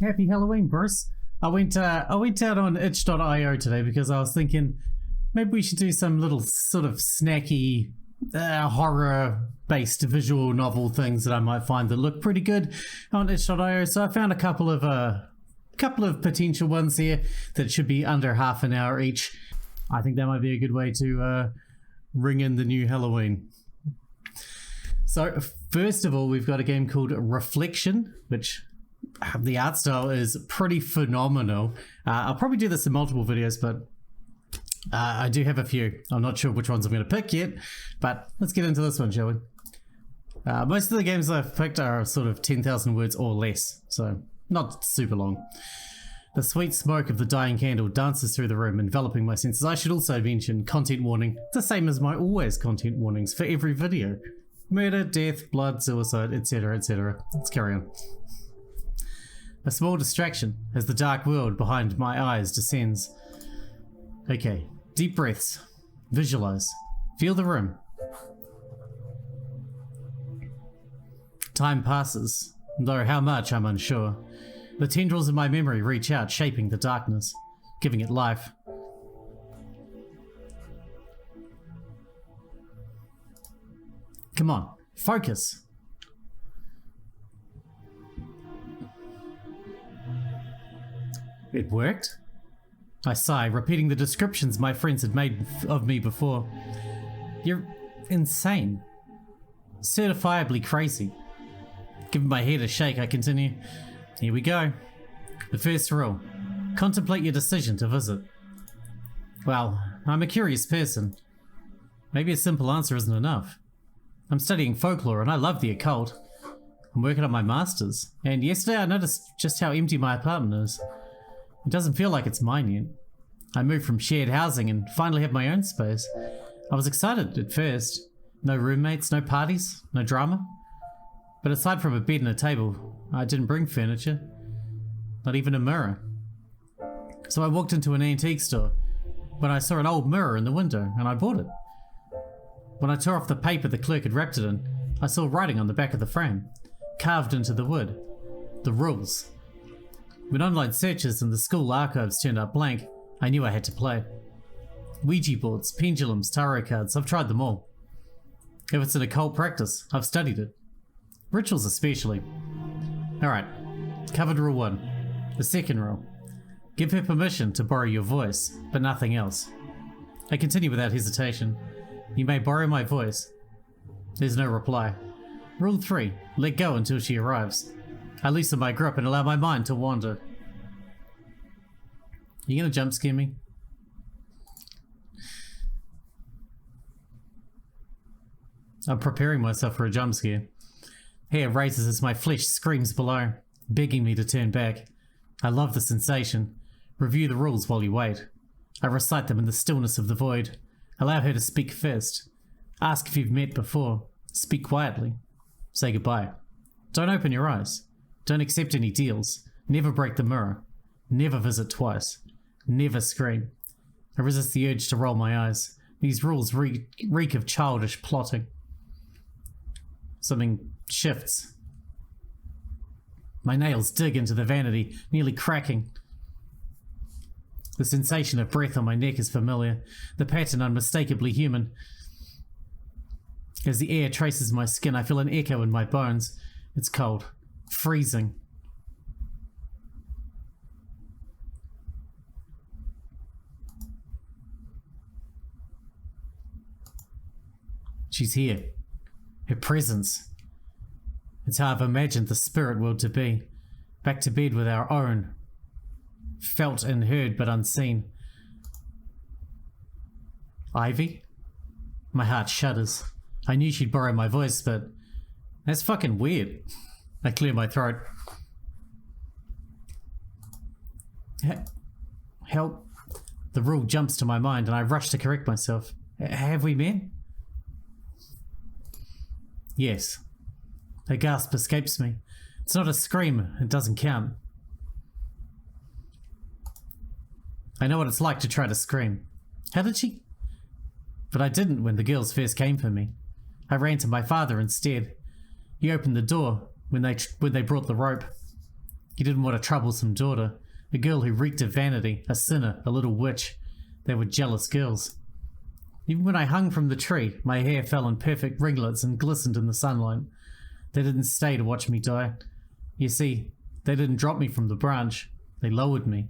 Happy Halloween, Bruce. I went out on itch.io today because I was thinking maybe we should do some little sort of snacky horror-based visual novel things that I might find that look pretty good on itch.io. So I found a couple of potential ones here that should be under half an hour each. I think that might be a good way to ring in the new Halloween. So first of all, we've got a game called Reflection, which the art style is pretty phenomenal. I'll probably do this in multiple videos, but I do have a few. I'm not sure which ones I'm going to pick yet, but let's get into this one, shall we? Most of the games I've picked are sort of 10,000 words or less, so not super long. The sweet smoke of the dying candle dances through the room, enveloping my senses. I should also mention content warning, the same as my always content warnings for every video. Murder, death, blood, suicide, etc., etc. Let's carry on. A small distraction as the dark world behind my eyes descends. Okay, deep breaths. Visualize. Feel the room. Time passes, though how much I'm unsure. The tendrils of my memory reach out, shaping the darkness, giving it life. Come on, focus. It worked? I sigh, repeating the descriptions my friends had made of me before. You're insane. Certifiably crazy. Giving my head a shake, I continue. Here we go. The first rule. Contemplate your decision to visit. Well, I'm a curious person. Maybe a simple answer isn't enough. I'm studying folklore and I love the occult. I'm working on my master's, and yesterday I noticed just how empty my apartment is. It doesn't feel like it's mine yet. I moved from shared housing and finally have my own space. I was excited at first. No roommates, no parties, no drama. But aside from a bed and a table, I didn't bring furniture. Not even a mirror. So I walked into an antique store when I saw an old mirror in the window and I bought it. When I tore off the paper the clerk had wrapped it in, I saw writing on the back of the frame, carved into the wood. The rules. When online searches and the school archives turned up blank, I knew I had to play. Ouija boards, pendulums, tarot cards, I've tried them all. If it's an occult practice, I've studied it. Rituals especially. Alright, covered rule 1. The second rule. Give her permission to borrow your voice, but nothing else. I continue without hesitation. You may borrow my voice. There's no reply. Rule 3. Let go until she arrives. I loosen my grip and allow my mind to wander. You gonna jump scare me? I'm preparing myself for a jump scare. Hair raises as my flesh screams below, begging me to turn back. I love the sensation. Review the rules while you wait. I recite them in the stillness of the void. Allow her to speak first. Ask if you've met before. Speak quietly. Say goodbye. Don't open your eyes. Don't accept any deals. Never break the mirror. Never visit twice. Never scream. I resist the urge to roll my eyes. These rules reek of childish plotting. Something shifts. My nails dig into the vanity, nearly cracking. The sensation of breath on my neck is familiar, the pattern unmistakably human. As the air traces my skin, I feel an echo in my bones. It's cold, freezing. She's here. Her presence. It's how I've imagined the spirit world to be. Back to bed with our own. Felt and heard but unseen. Ivy? My heart shudders. I knew she'd borrow my voice, but that's fucking weird. I clear my throat. Help. The rule jumps to my mind and I rush to correct myself. Have we met? Yes. A gasp escapes me. It's not a scream. It doesn't count. I know what it's like to try to scream. How did she? But I didn't when the girls first came for me. I ran to my father instead. He opened the door when they brought the rope. You didn't want a troublesome daughter, a girl who reeked of vanity, a sinner, a little witch. They were jealous girls. Even when I hung from the tree, my hair fell in perfect ringlets and glistened in the sunlight. They didn't stay to watch me die. You see, they didn't drop me from the branch. They lowered me.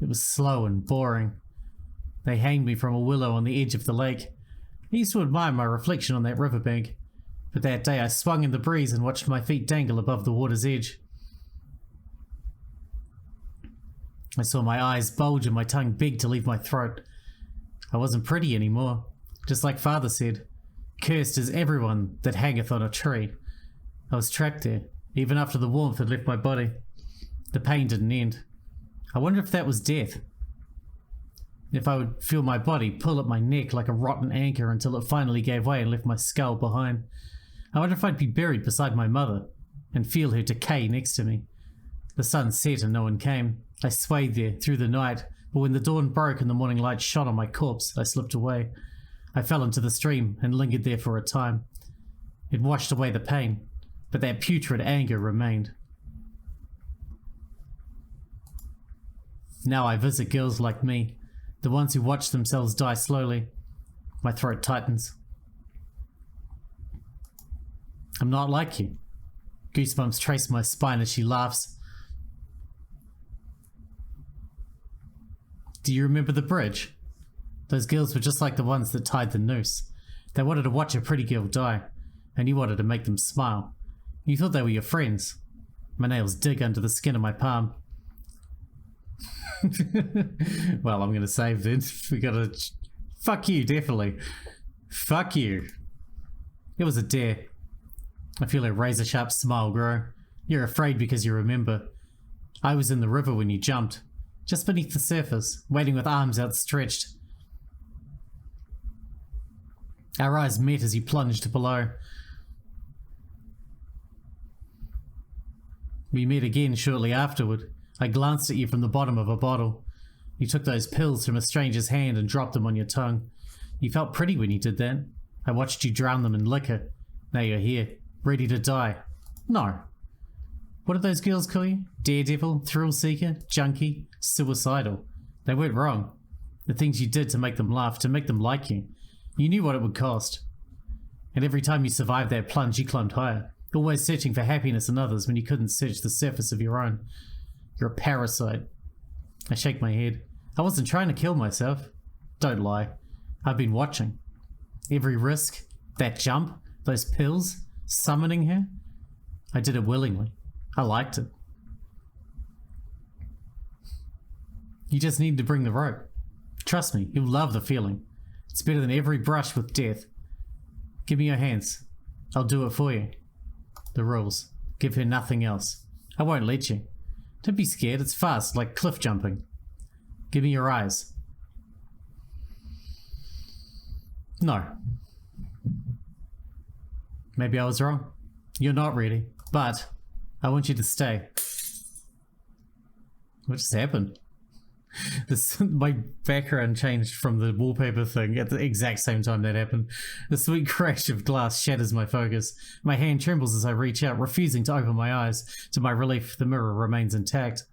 It was slow and boring. They hanged me from a willow on the edge of the lake. I used to admire my reflection on that riverbank, but that day I swung in the breeze and watched my feet dangle above the water's edge. I saw my eyes bulge and my tongue beg to leave my throat. I wasn't pretty anymore, just like Father said. Cursed is everyone that hangeth on a tree. I was trapped there, even after the warmth had left my body. The pain didn't end. I wonder if that was death. If I would feel my body pull at my neck like a rotten anchor until it finally gave way and left my skull behind. I wonder if I'd be buried beside my mother and feel her decay next to me. The sun set and no one came. I swayed there through the night, but when the dawn broke and the morning light shone on my corpse, I slipped away. I fell into the stream and lingered there for a time. It washed away the pain, but that putrid anger remained. Now I visit girls like me, the ones who watch themselves die slowly. My throat tightens. I'm not like you. Goosebumps trace my spine as she laughs. Do you remember the bridge? Those girls were just like the ones that tied the noose. They wanted to watch a pretty girl die, and you wanted to make them smile. You thought they were your friends. My nails dig under the skin of my palm. Well, I'm gonna save this. We gotta... Fuck you, definitely. Fuck you. It was a dare. I feel a razor-sharp smile grow. You're afraid because you remember. I was in the river when you jumped, just beneath the surface, waiting with arms outstretched. Our eyes met as you plunged below. We met again shortly afterward. I glanced at you from the bottom of a bottle. You took those pills from a stranger's hand and dropped them on your tongue. You felt pretty when you did that. I watched you drown them in liquor. Now you're here, ready to die. No. What did those girls call you? Daredevil, thrill seeker, junkie, suicidal. They weren't wrong. The things you did to make them laugh, to make them like you. You knew what it would cost. And every time you survived that plunge, you climbed higher, always searching for happiness in others when you couldn't search the surface of your own. You're a parasite. I shake my head. I wasn't trying to kill myself. Don't lie. I've been watching. Every risk, that jump, those pills, summoning her. I did it willingly. I liked it. You just need to bring the rope. Trust me, you'll love the feeling. It's better than every brush with death. Give me your hands. I'll do it for you. The rules. Give her nothing else. I won't let you. Don't be scared, it's fast, like cliff jumping. Give me your eyes. No. Maybe I was wrong. You're not ready, but I want you to stay. What just happened? My background changed from the wallpaper thing at the exact same time that happened. The sweet crash of glass shatters my focus. My hand trembles as I reach out, refusing to open my eyes. To my relief, the mirror remains intact.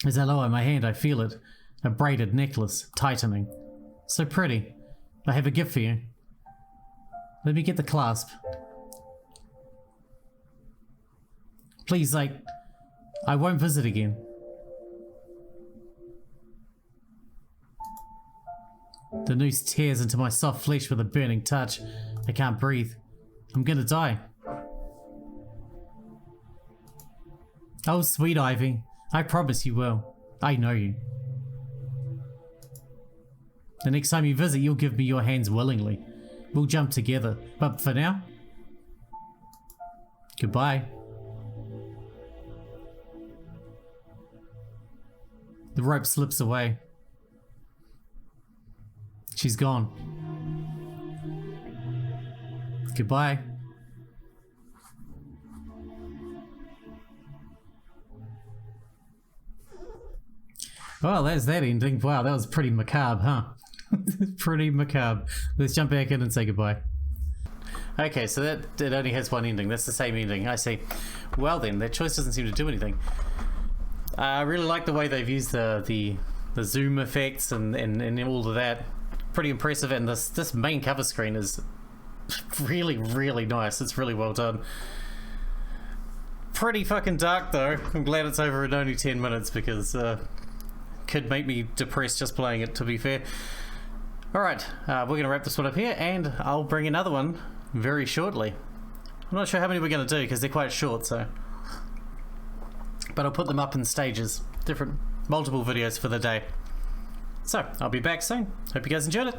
As I lower my hand, I feel it. A braided necklace, tightening. So pretty. I have a gift for you. Let me get the clasp. Please, I won't visit again. The noose tears into my soft flesh with a burning touch. I can't breathe. I'm gonna die. Oh, sweet Ivy. I promise you will. I know you. The next time you visit, you'll give me your hands willingly. We'll jump together. But for now, goodbye. The rope slips away. She's gone. Goodbye. Well, there's that ending. Wow, that was pretty macabre, huh? Pretty macabre. Let's jump back in and say goodbye. Okay, so it only has one ending. That's the same ending. I see. well then, their choice doesn't seem to do anything. I really like the way they've used the zoom effects and all of that. Pretty impressive, and this main cover screen is really, really nice. It's really well done. Pretty fucking dark though. I'm glad it's over in only 10 minutes because could make me depressed just playing it, to be fair. Alright, we're going to wrap this one up here, and I'll bring another one very shortly. I'm not sure how many we're going to do because they're quite short, so... But I'll put them up in stages, multiple videos for the day. So, I'll be back soon. Hope you guys enjoyed it.